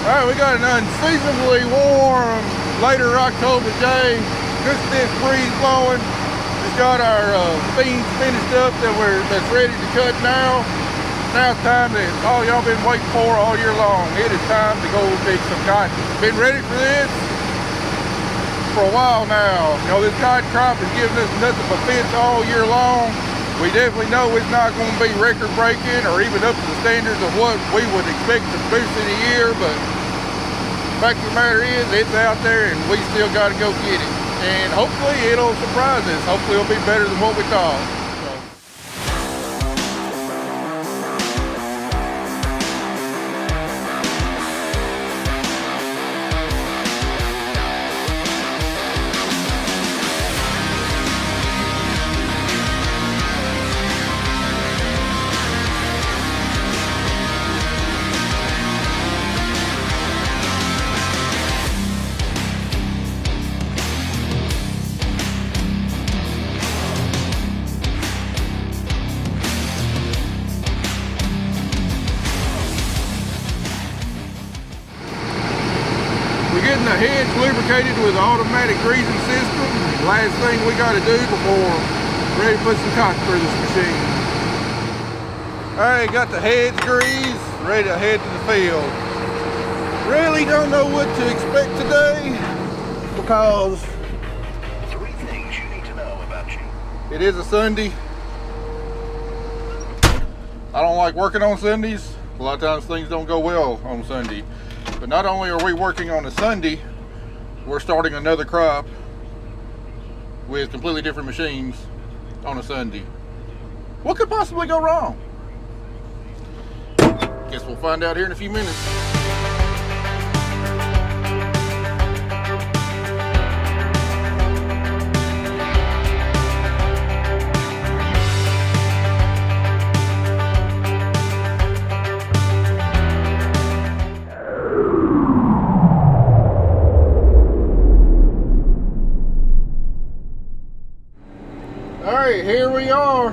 Alright, we got an unseasonably warm later October day. Good stiff breeze blowing. Just got our beans finished up that's ready to cut now. Now it's time that all y'all been waiting for all year long. It is time to go dig some cotton. Been ready for this for a while now. You know, this cotton crop is giving us nothing but fits all year long. We definitely know it's not going to be record breaking or even up to the standards of what we would expect to produce in a year, but the fact of the matter is it's out there and we still got to go get it. And hopefully it'll surprise us. Hopefully it'll be better than what we thought. Getting the heads lubricated with an automatic greasing system. Last thing we got to do before ready to put some cotton through this machine. Alright, got the heads greased, ready to head to the field. Really don't know what to expect today because 3 things you need to know about you. it is a Sunday. I don't like working on Sundays. A lot of times things don't go well on Sunday. But not only are we working on a Sunday, we're starting another crop with completely different machines on a Sunday. What could possibly go wrong? Guess we'll find out here in a few minutes. Alright, here we are.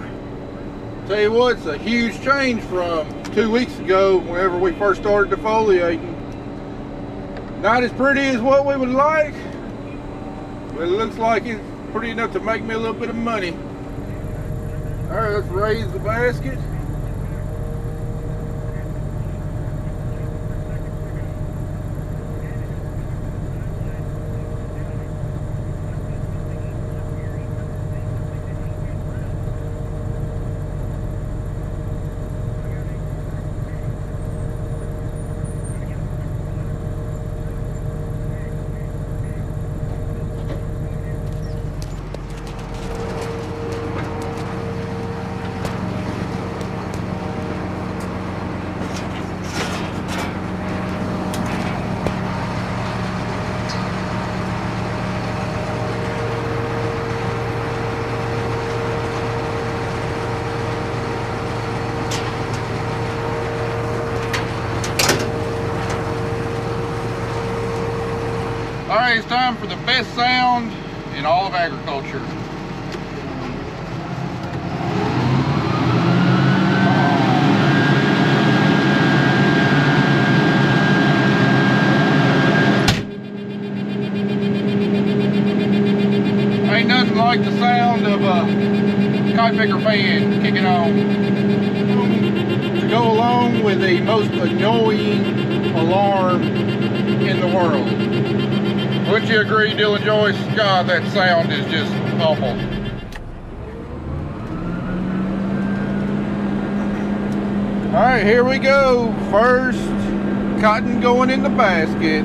Tell you what, it's a huge change from 2 weeks ago whenever we first started defoliating. Not as pretty as what we would like, but it looks like it's pretty enough to make me a little bit of money. Alright, let's raise the basket. Alright, it's time for the best sound in all of agriculture. Ain't nothing like the sound of a cotton picker fan kicking on to go along with the most annoying alarm in the world. Wouldn't you agree, Dylan Joyce? God, that sound is just awful. Alright, here we go. First, cotton going in the basket.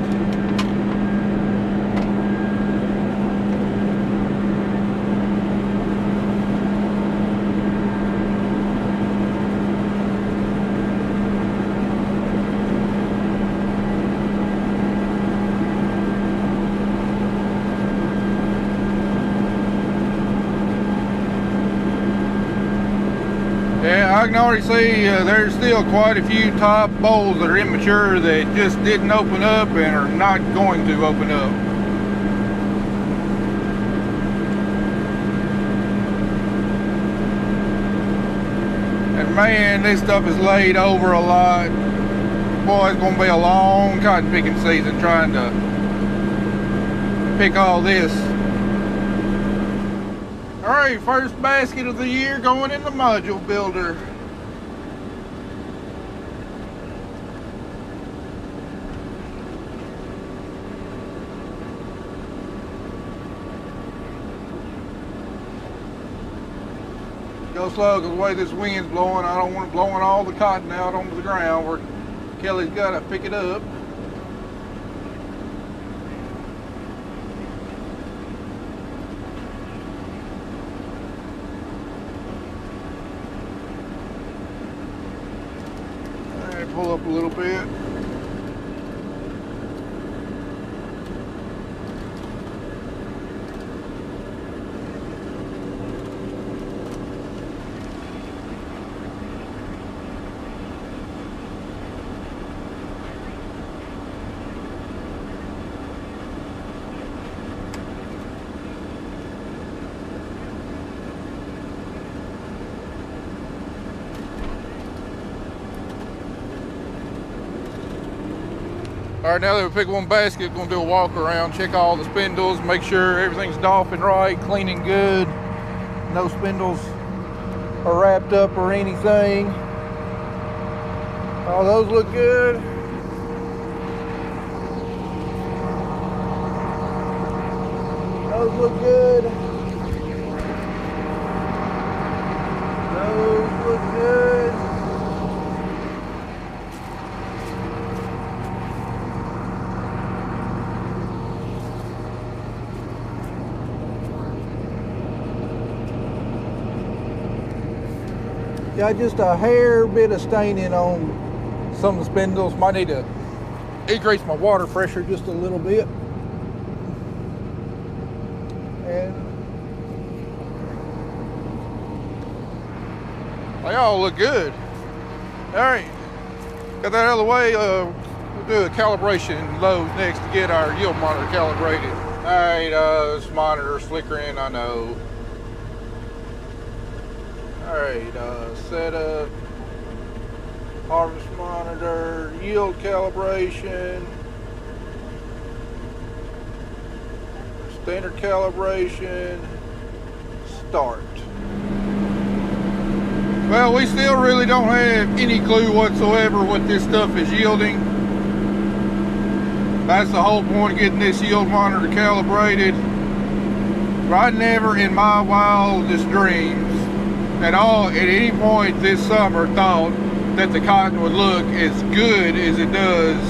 Yeah, I can already see there's still quite a few top bowls that are immature that just didn't open up and are not going to open up. And man, this stuff is laid over a lot. boy, it's gonna be a long cotton picking season trying to pick all this. All right, first basket of the year going in the module builder. Go slow because the way this wind's blowing, I don't want it blowing all the cotton out onto the ground where Kelly's got to pick it up. All right, pull up a little bit. All right, now that we pick one basket, we're gonna do a walk around, check all the spindles, make sure everything's doffing right, cleaning good. No spindles are wrapped up or anything. All those look good. Those look good. Those look good. Got just a hair bit of staining on some of the spindles. Might need to increase my water pressure just a little bit. And they all look good. All right, got that out of the way. We'll do a calibration load next to get our yield monitor calibrated. All right, this monitor's flickering, I know. Alright, setup, harvest monitor, yield calibration, standard calibration, start. Well, we still really don't have any clue whatsoever what this stuff is yielding. That's the whole point of getting this yield monitor calibrated. I never in my wildest dreams at any point this summer thought that the cotton would look as good as it does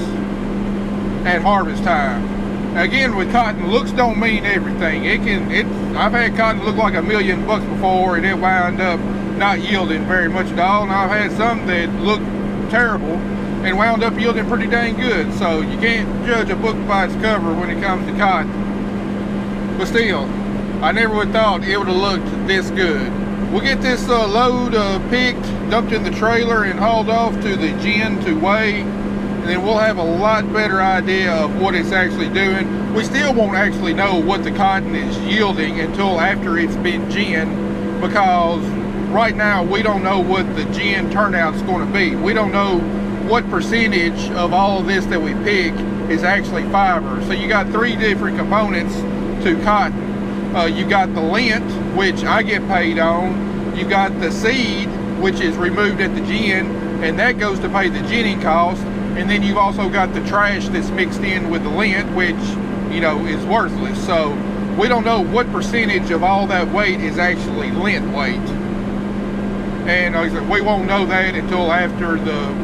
at harvest time. Again, with cotton, looks don't mean everything. I've had cotton look like $1 million before and it wound up not yielding very much at all, and I've had some that looked terrible and wound up yielding pretty dang good. So you can't judge a book by its cover when it comes to cotton. But still, I never would have thought it would have looked this good. We'll get this load picked, dumped in the trailer, and hauled off to the gin to weigh, and then we'll have a lot better idea of what it's actually doing. We still won't actually know what the cotton is yielding until after it's been gin, because right now we don't know what the gin turnout's going to be. We don't know what percentage of all of this that we pick is actually fiber. So you got three different components to cotton. You got the lint, which I get paid on. You got the seed, which is removed at the gin, and that goes to pay the ginning cost. And then you've also got the trash that's mixed in with the lint, which, you know, is worthless. So we don't know what percentage of all that weight is actually lint weight. And like I said, we won't know that until after the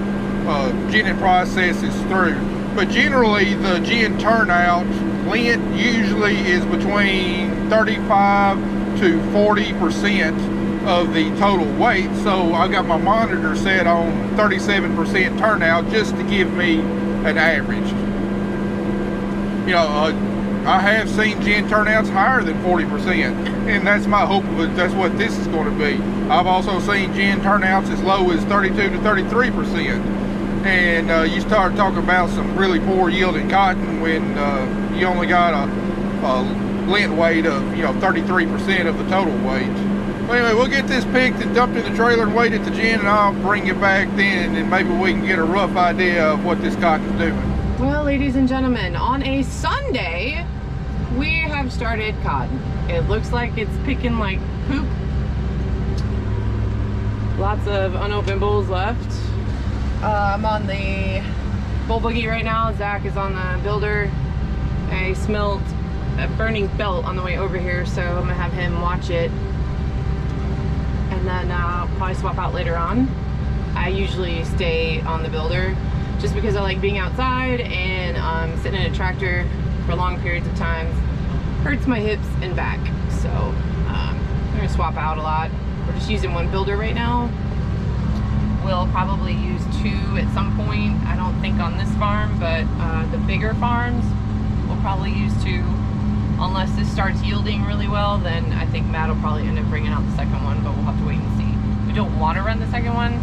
ginning process is through. But generally, the gin turnout, lint usually is between 35 to 40% of the total weight. So I got my monitor set on 37% turnout just to give me an average. You know, I have seen gin turnouts higher than 40%, and that's my hope. That's what this is going to be. I've also seen gin turnouts as low as 32 to 33%. And you start talking about some really poor yielding cotton when you only got a lint weight of, you know, 33% of the total weight. Well, anyway, we'll get this picked and dumped in the trailer and wait at the gin, and I'll bring you back then, and maybe we can get a rough idea of what this cotton's doing. Well, ladies and gentlemen, on a Sunday, we have started cotton. It looks like it's picking like poop. Lots of unopened bulls left. I'm on the bull buggy right now. Zach is on the builder. I smelled a burning belt on the way over here, so I'm gonna have him watch it. And then I'll probably swap out later on. I usually stay on the builder just because I like being outside, and sitting in a tractor for long periods of time hurts my hips and back. So I'm gonna swap out a lot. We're just using one builder right now. We'll probably use two at some point. I don't think on this farm, but the bigger farms, we'll probably use two. Unless this starts yielding really well, then I think Matt will probably end up bringing out the second one, but we'll have to wait and see. We don't want to run the second one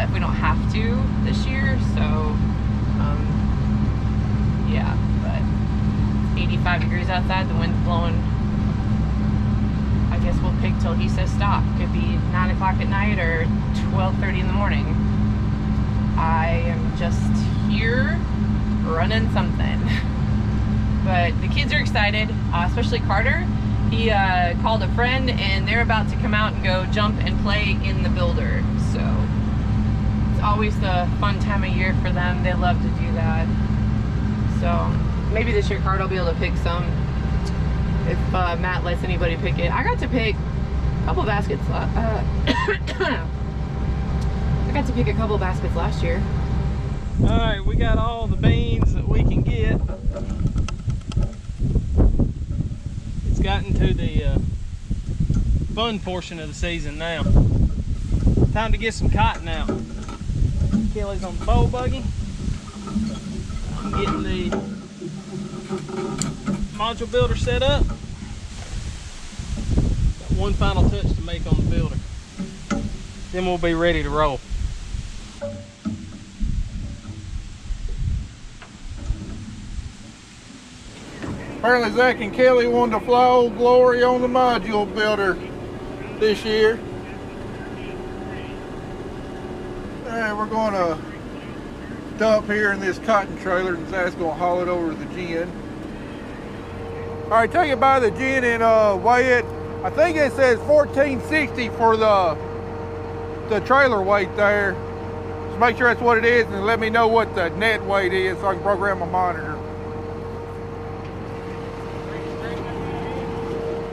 if we don't have to this year, so yeah, but 85 degrees outside, the wind's blowing. I guess we'll pick till he says stop. Could be 9 o'clock at night or 12:30 in the morning. I am just here running something. But the kids are excited, especially Carter. He called a friend, and they're about to come out and go jump and play in the builder. So it's always the fun time of year for them. They love to do that. So maybe this year Carter will be able to pick some if Matt lets anybody pick it. I got to pick a couple baskets. I got to pick a couple baskets last year. All right, we got all the beans that we can get. It's gotten to the fun portion of the season now. Time to get some cotton out. Kelly's on the bull buggy. I'm getting the module builder set up. Got one final touch to make on the builder. Then we'll be ready to roll. Apparently Zach and Kelly wanted to fly Old Glory on the module builder this year. Alright, we're going to dump here in this cotton trailer, and Zach's going to haul it over to the gin. Alright, tell you about the gin and weigh it. I think it says 1460 for the trailer weight there. Just make sure that's what it is, and let me know what the net weight is so I can program my monitor.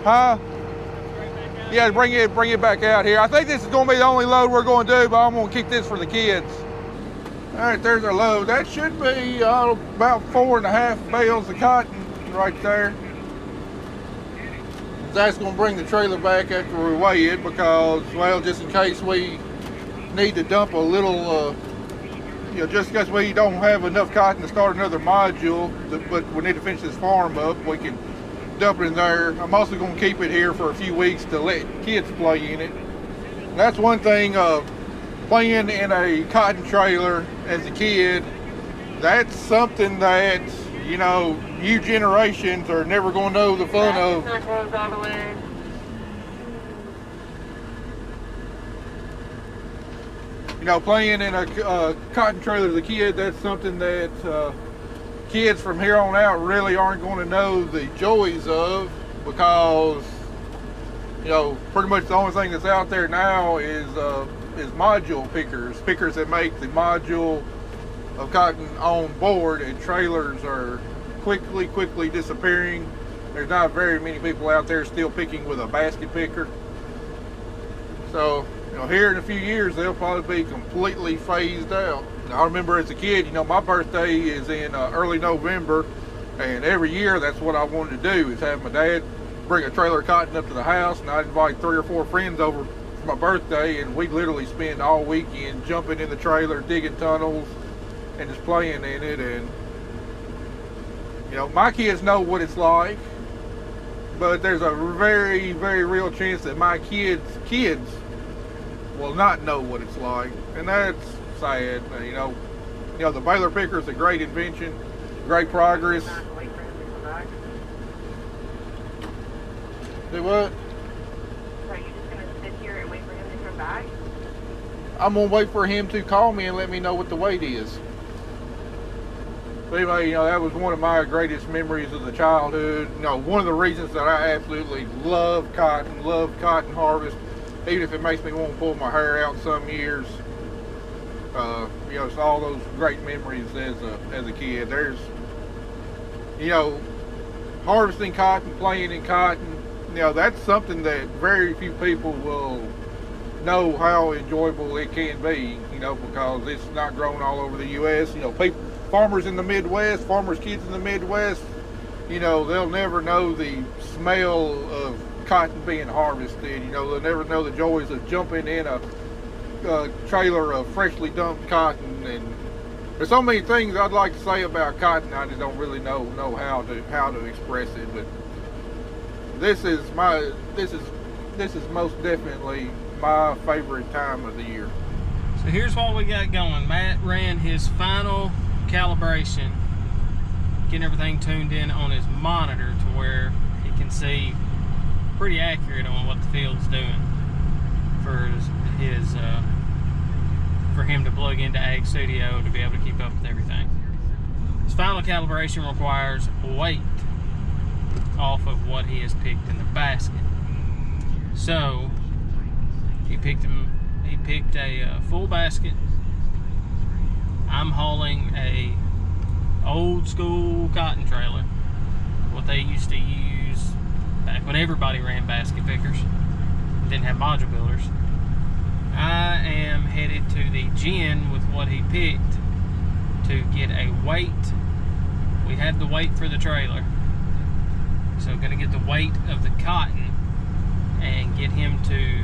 Huh? Yeah, bring it back out here. I think this is going to be the only load we're going to do, but I'm going to keep this for the kids. All right, there's our load. That should be about 4.5 bales of cotton right there. Zach's going to bring the trailer back after we weigh it because, well, just in case we need to dump a little, just because we don't have enough cotton to start another module, but we need to finish this farm up, we can dump it in there. I'm also going to keep it here for a few weeks to let kids play in it. And that's one thing, playing in a cotton trailer as a kid, that's something that, new generations are never going to know the fun of. Playing in a cotton trailer as a kid, that's something that kids from here on out really aren't going to know the joys of, because pretty much the only thing that's out there now is module pickers that make the module of cotton on board, and trailers are quickly disappearing. There's not very many people out there still picking with a basket picker. So here in a few years they'll probably be completely phased out. I remember as a kid, my birthday is in early November, and every year that's what I wanted to do, is have my dad bring a trailer of cotton up to the house, and I'd invite 3 or 4 friends over for my birthday, and we'd literally spend all weekend jumping in the trailer, digging tunnels, and just playing in it. And my kids know what it's like, but there's a very, very real chance that my kids will not know what it's like, and that's sad. The baler picker is a great invention, great progress. Do what? I'm gonna wait for him to call me and let me know what the weight is. But anyway, that was one of my greatest memories of the childhood. One of the reasons that I absolutely love cotton harvest, even if it makes me want to pull my hair out some years. It's all those great memories as a kid. There's, harvesting cotton, playing in cotton. That's something that very few people will know how enjoyable it can be. Because it's not grown all over the U.S. Farmers in the Midwest, farmers' kids in the Midwest, they'll never know the smell of cotton being harvested. They'll never know the joys of jumping in a trailer of freshly dumped cotton. And there's so many things I'd like to say about cotton. I just don't really know how to express it. But this is most definitely my favorite time of the year. So here's what we got going. Matt ran his final calibration, getting everything tuned in on his monitor to where he can see pretty accurate on what the field's doing for for him to plug into Ag Studio to be able to keep up with everything. His final calibration requires weight off of what he has picked in the basket. So he picked a full basket. I'm hauling a old school cotton trailer, what they used to use back when everybody ran basket pickers, didn't have module builders. I am headed to the gin with what he picked to get a weight. We had the weight for the trailer, so I'm going to get the weight of the cotton and get him to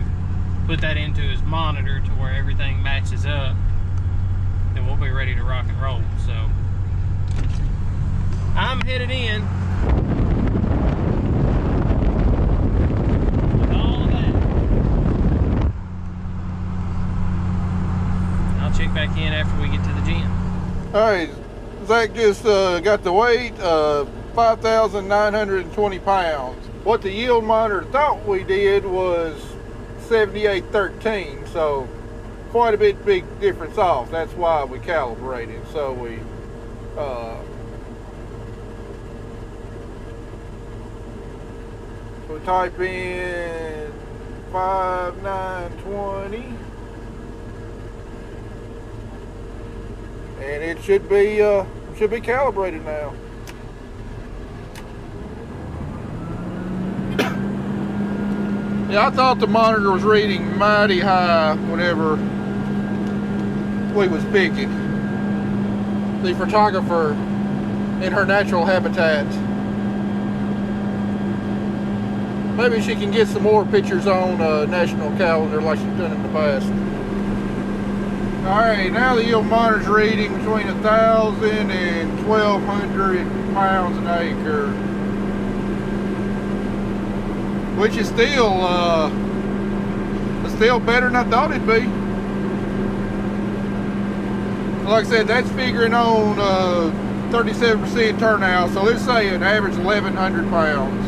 put that into his monitor to where everything matches up. Then we'll be ready to rock and roll. So I'm headed in with all of that. I'll check back in after we get to the gym. Alright, Zach just got the weight, 5,920 pounds. What the yield monitor thought we did was 7813, so quite a big difference off. That's why we calibrated. So we type in 5,920 and it should be calibrated now. Yeah, I thought the monitor was reading mighty high whenever we was picking. The photographer in her natural habitat. Maybe she can get some more pictures on national calendar like she's done in the past. Alright, now the yield monitor's reading between 1,000 and 1,200 pounds an acre, which is still better than I thought it'd be. Like I said, that's figuring on 37% turnout, so let's say an average 1,100 pounds.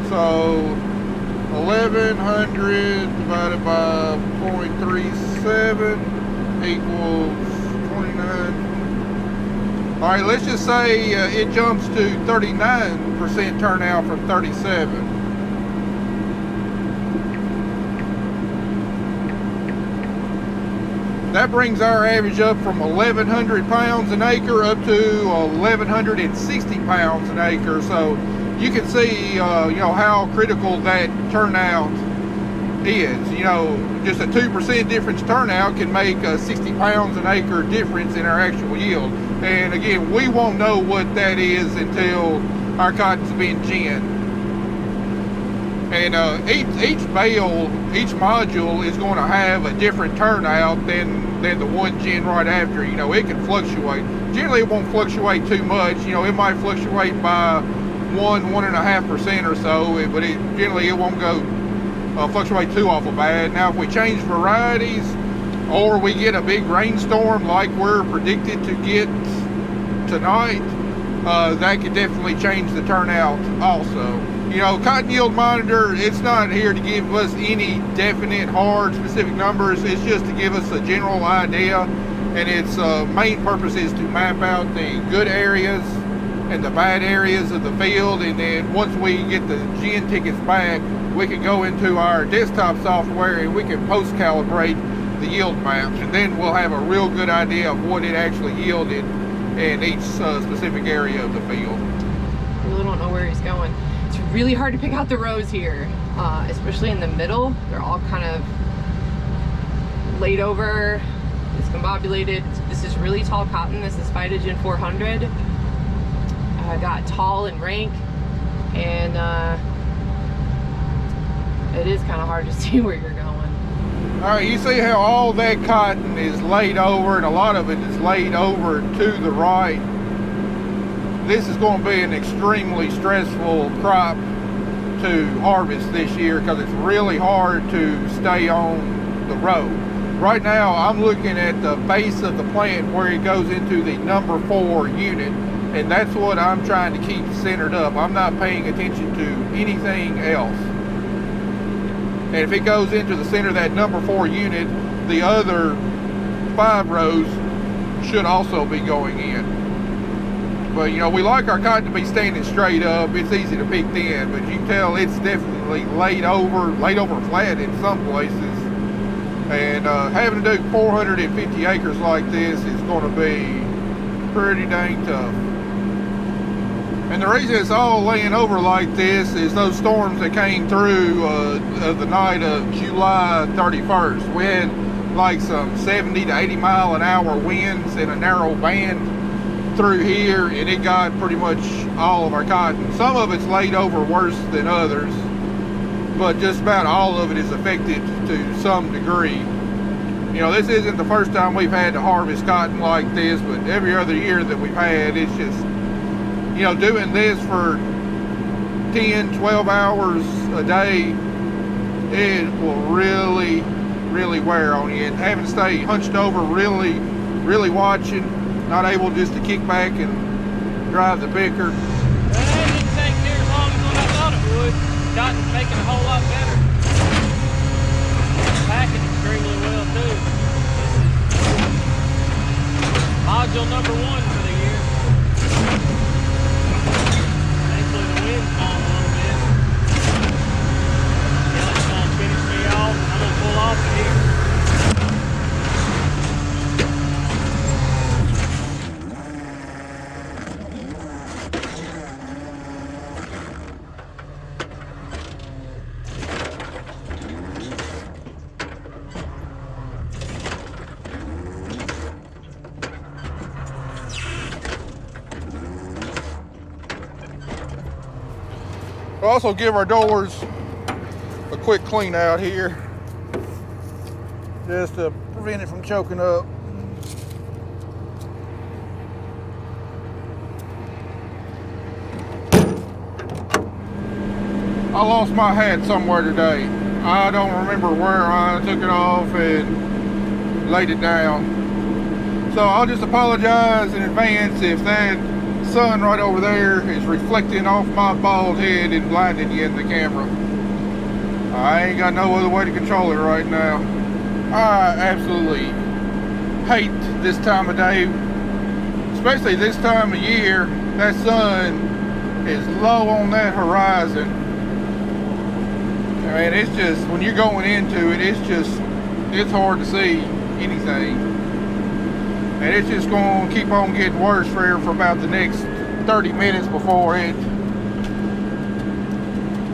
So 1,100 divided by 0.37 equals 29. All right, let's just say it jumps to 39% turnout from 37. That brings our average up from 1,100 pounds an acre up to 1,160 pounds an acre. So you can see, how critical that turnout is. Just a 2% difference turnout can make a 60 pounds an acre difference in our actual yield. And again, we won't know what that is until our cotton's been ginned. And each bale, each module is going to have a different turnout than the one gin right after. It can fluctuate. Generally, it won't fluctuate too much. It might fluctuate by 1.5% or so, but generally it won't go fluctuate too awful bad. Now, if we change varieties or we get a big rainstorm like we're predicted to get tonight, that could definitely change the turnout also. You know, cotton yield monitor, it's not here to give us any definite, hard, specific numbers. It's just to give us a general idea, and its main purpose is to map out the good areas and the bad areas of the field, and then once we get the gen tickets back, we can go into our desktop software and we can post calibrate the yield maps, and then we'll have a real good idea of what it actually yielded in each specific area of the field. I really don't know where he's going. It's really hard to pick out the rows here, especially in the middle. They're all kind of laid over, discombobulated. This is really tall cotton. This is Phytogen 400. Got tall and rank, and it is kind of hard to see where you're going. All right, you see how all that cotton is laid over, and a lot of it is laid over to the right. This is going to be an extremely stressful crop to harvest this year because it's really hard to stay on the row. Right now, I'm looking at the base of the plant where it goes into the number 4 unit, and that's what I'm trying to keep centered up. I'm not paying attention to anything else. And if it goes into the center of that number 4 unit, the other 5 rows should also be going in. But you know, we like our cotton to be standing straight up. It's easy to pick thin, but you can tell it's definitely laid over flat in some places. And having to do 450 acres like this is going to be pretty dang tough. And the reason it's all laying over like this is those storms that came through the night of July 31st. We had like some 70 to 80 mile an hour winds in a narrow band through here, and it got pretty much all of our cotton. Some of it's laid over worse than others, but just about all of it is affected to some degree. You know, this isn't the first time we've had to harvest cotton like this, but every other year that we've had, it's just, you know, doing this for 10, 12 hours a day, it will really, really wear on you. And having to stay hunched over, really, really watching, not able just to kick back and drive the picker. Well, it didn't take near as long as what I thought it would. Cotton's making a whole lot better. Packing extremely well too. Module number 1 for the year. Thankfully the wind's falling a little bit. Kelly's gonna finish me off. I'm gonna pull off of here. We'll also give our doors a quick clean out here, just to prevent it from choking up. I lost my hat somewhere today. I don't remember where. I took it off and laid it down. So I'll just apologize in advance if that sun right over there is reflecting off my bald head and blinding you in the camera. I ain't got no other way to control it right now. I absolutely hate this time of day, especially this time of year. That sun is low on that horizon. I mean, it's just, when you're going into it, it's hard to see anything. And it's just going to keep on getting worse for about the next 30 minutes before it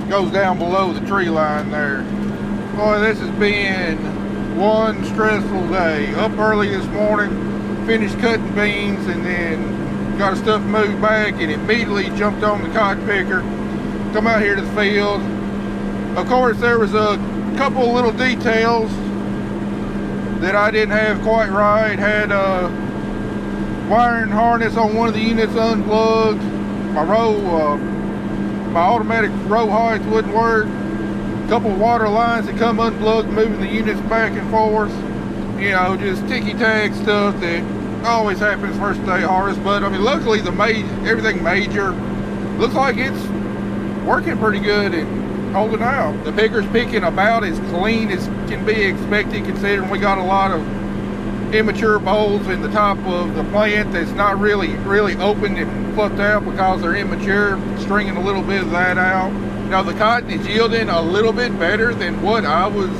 goes down below the tree line there. Boy, this has been one stressful day. Up early this morning, finished cutting beans, and then got stuff moved back and immediately jumped on the cotton picker. Come out here to the field. Of course, there was a couple of little details that I didn't have quite right. Had a wiring harness on one of the units unplugged. My automatic row height wouldn't work. A couple of water lines that come unplugged, moving the units back and forth. You know, just ticky-tack stuff that always happens first day of harvest. But I mean, luckily everything major looks like it's working pretty good and holding out. The picker's picking about as clean as can be expected, considering we got a lot of immature bolls in the top of the plant that's not really opened and fluffed out because they're immature, stringing a little bit of that out. Now the cotton is yielding a little bit better than what I was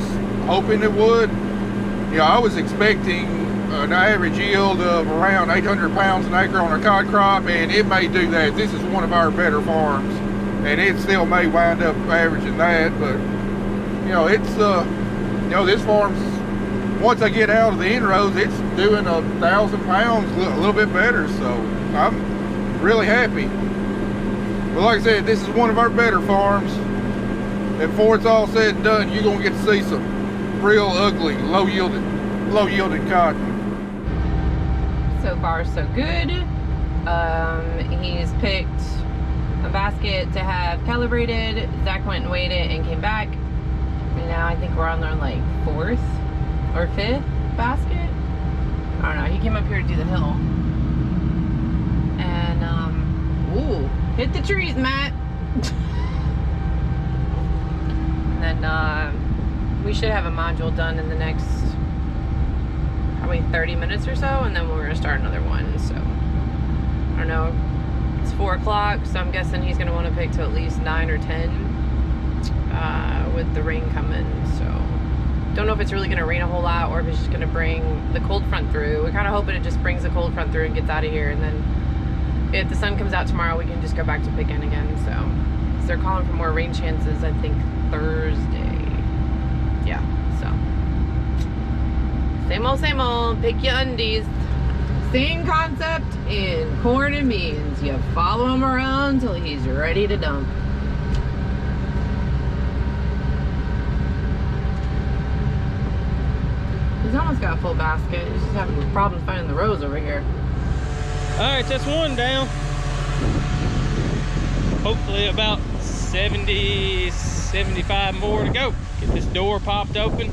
hoping it would. You know, I was expecting an average yield of around 800 pounds an acre on our cotton crop, and it may do that. This is one of our better farms, and it still may wind up averaging that, but you know, it's you know, this farm's, once I get out of the inrows, it's doing 1,000 pounds, a little bit better, so I'm really happy. But like I said, this is one of our better farms, and before it's all said and done, you're gonna get to see some real ugly, low yielded cotton. So far, so good. He's picked a basket to have calibrated. Zach went and weighed it and came back. And now I think we're on our like 4th or 5th basket. I don't know. He came up here to do the hill. And, ooh, hit the trees, Matt. And then, we should have a module done in the next probably 30 minutes or so, and then we're gonna start another one. So I don't know, it's 4 o'clock, so I'm guessing he's gonna want to pick to at least 9 or 10 with the rain coming. So don't know if it's really gonna rain a whole lot or if it's just gonna bring the cold front through. We're kind of hoping it just brings the cold front through and gets out of here, and then if the sun comes out tomorrow, we can just go back to picking again. So they're calling for more rain chances, I think Thursday. Yeah, so same old, pick your undies. Same concept in corn and beans. You follow him around until he's ready to dump. He's almost got a full basket. He's just having problems finding the rows over here. All right, that's one down. Hopefully about 70, 75 more to go. Get this door popped open.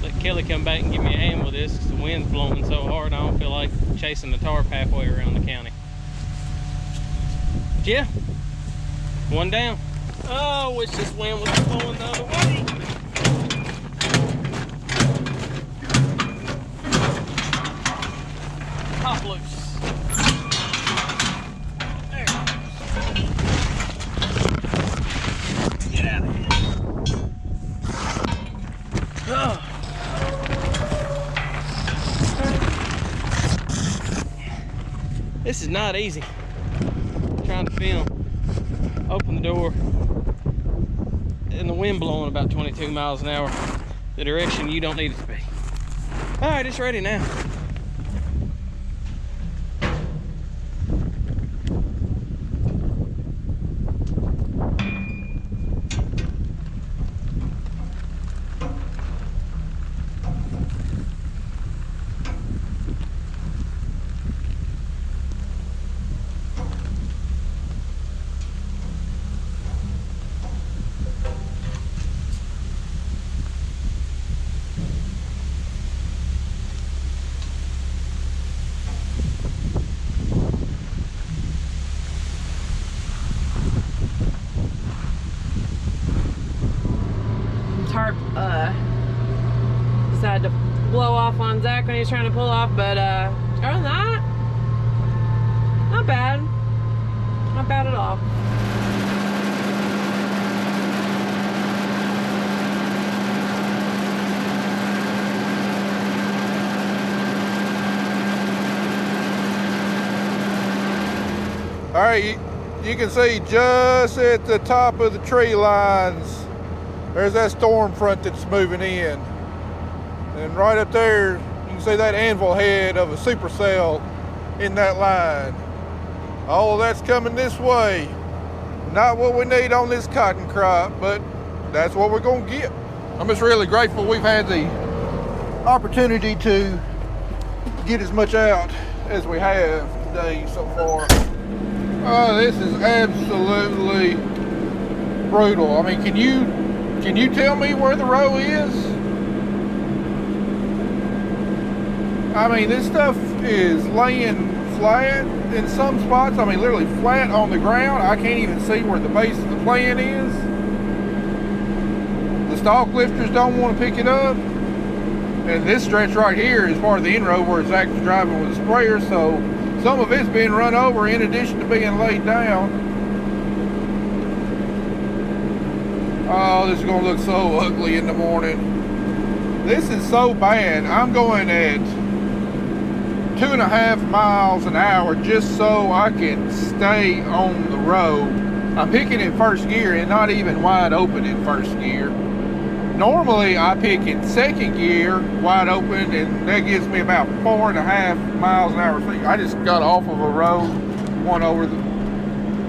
Let Kelly come back and give me a hand with this, because the wind's blowing so hard I don't feel like chasing the tarp halfway around the county. But yeah, one down. Oh, wish this wind was blowing the other way. Pop loose. There. Get out of here. Oh. This is not easy. Trying to film. Open the door. And the wind blowing about 22 miles an hour. The direction you don't need it to be. Alright, it's ready now. Tarp decided to blow off on Zach when he was trying to pull off, but other than that, not bad. Not bad at all. All right, you can see just at the top of the tree lines, there's that storm front that's moving in. And right up there, you can see that anvil head of a supercell in that line. All of that's coming this way. Not what we need on this cotton crop, but that's what we're gonna get. I'm just really grateful we've had the opportunity to get as much out as we have today so far. Oh, this is absolutely brutal. I mean, can you tell me where the row is? I mean, this stuff is laying flat in some spots. I mean, literally flat on the ground. I can't even see where the base of the plant is. The stalk lifters don't want to pick it up. And this stretch right here is part of the inroad where Zach was driving with a sprayer, so some of it's been run over in addition to being laid down. Oh, this is gonna look so ugly in the morning. This is so bad. I'm going at 2.5 miles an hour just so I can stay on the road. I'm picking in first gear and not even wide open in first gear. Normally I pick in second gear wide open, and that gives me about 4.5 miles an hour. I just got off of a road, one over the,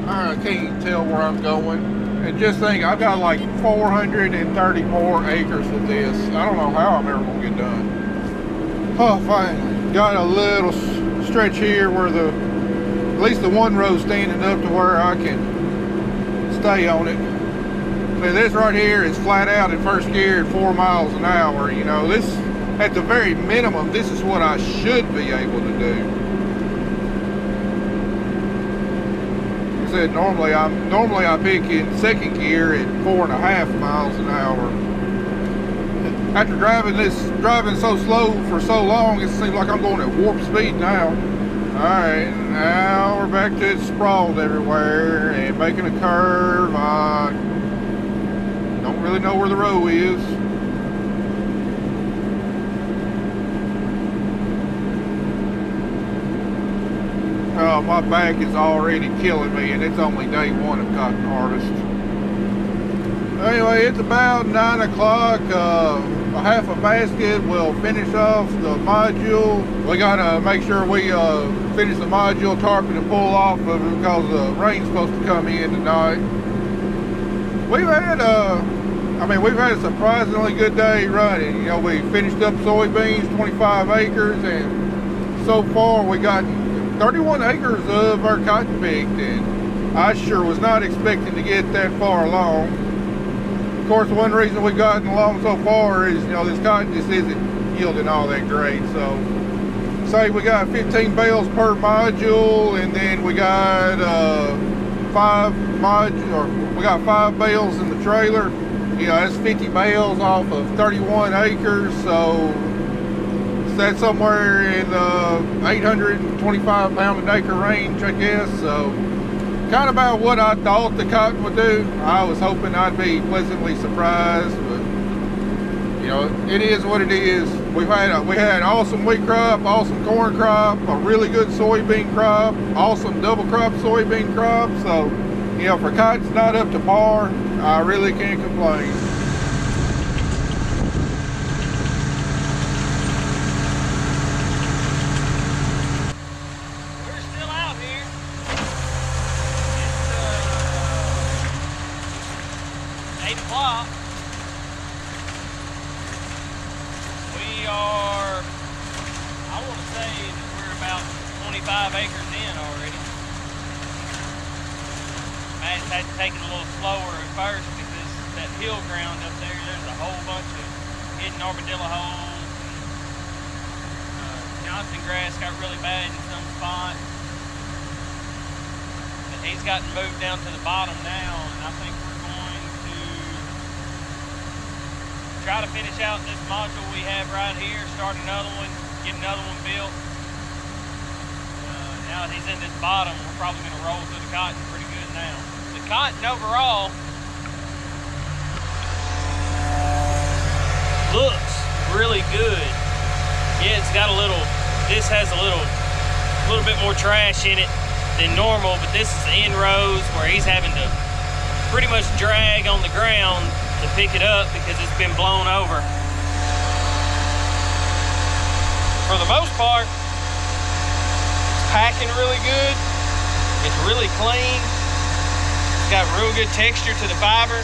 I can't even tell where I'm going. And just think, I've got like 434 acres of this. I don't know how I'm ever gonna get done. Oh, finally got a little stretch here where at least the one row's standing up to where I can stay on it. See, this right here is flat out in first gear at 4 miles an hour. You know, this, at the very minimum, this is what I should be able to do. Like I said, normally I pick in second gear at 4.5 miles an hour. After driving so slow for so long, it seems like I'm going at warp speed now. Alright, now we're back to it sprawled everywhere and making a curve. Don't really know where the row is. Oh, my back is already killing me, and it's only day one of cotton harvest. Anyway, it's about 9 o'clock. A half a basket will finish off the module. We gotta make sure we finish the module, tarpon and pull off of it because the rain's supposed to come in tonight. We've had we've had a surprisingly good day running. You know, we finished up soybeans, 25 acres, and so far we got 31 acres of our cotton picked, and I sure was not expecting to get that far along. Of course, one reason we've gotten along so far is, you know, this cotton just isn't yielding all that great. So, say we got 15 bales per module, and then we got 5 bales in the trailer. You know, that's 50 bales off of 31 acres, so that's somewhere in the 825 pound an acre range, I guess. So kind of about what I thought the cotton would do. I was hoping I'd be pleasantly surprised, but you know, it is what it is. We had awesome wheat crop, awesome corn crop, a really good soybean crop, awesome double crop soybean crop. So, you know, for cotton's not up to par, I really can't complain. We're still out here. It's 8 o'clock. We are, I want to say that we're about 25 acres in already. Matt's had to take it a little slower at first because that hill ground up there's a whole bunch of hidden armadillo holes. Johnson grass got really bad in some spots. But he's gotten moved down to the bottom now, and I think we're going to try to finish out this module we have right here, start another one, get another one built. Now that he's in this bottom, we're probably going to roll through the cotton pretty good now. The cotton overall looks really good. Yeah, it's got a little, this has a little bit more trash in it than normal, but this is the inroads where he's having to pretty much drag on the ground to pick it up because it's been blown over. For the most part, it's packing really good. It's really clean. It's got real good texture to the fiber.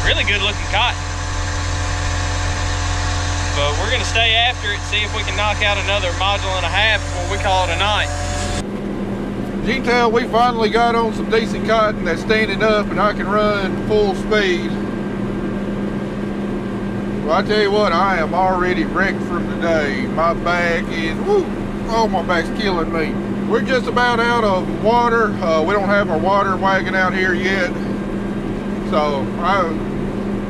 Really good looking cotton. But we're gonna stay after it, see if we can knock out another module and a half before we call it a night. G-Tail, we finally got on some decent cotton that's standing up and I can run full speed. Well, I tell you what, I am already wrecked from today. My back is, woo, Oh, my back's killing me. We're just about out of water. We don't have our water wagon out here yet. So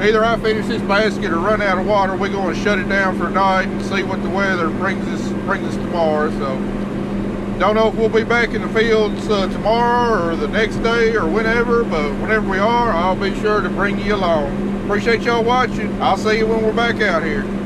either I finish this basket or run out of water. We're going to shut it down for tonight and see what the weather brings us tomorrow. So don't know if we'll be back in the fields tomorrow or the next day or whenever, but whenever we are, I'll be sure to bring you along. Appreciate y'all watching. I'll see you when we're back out here.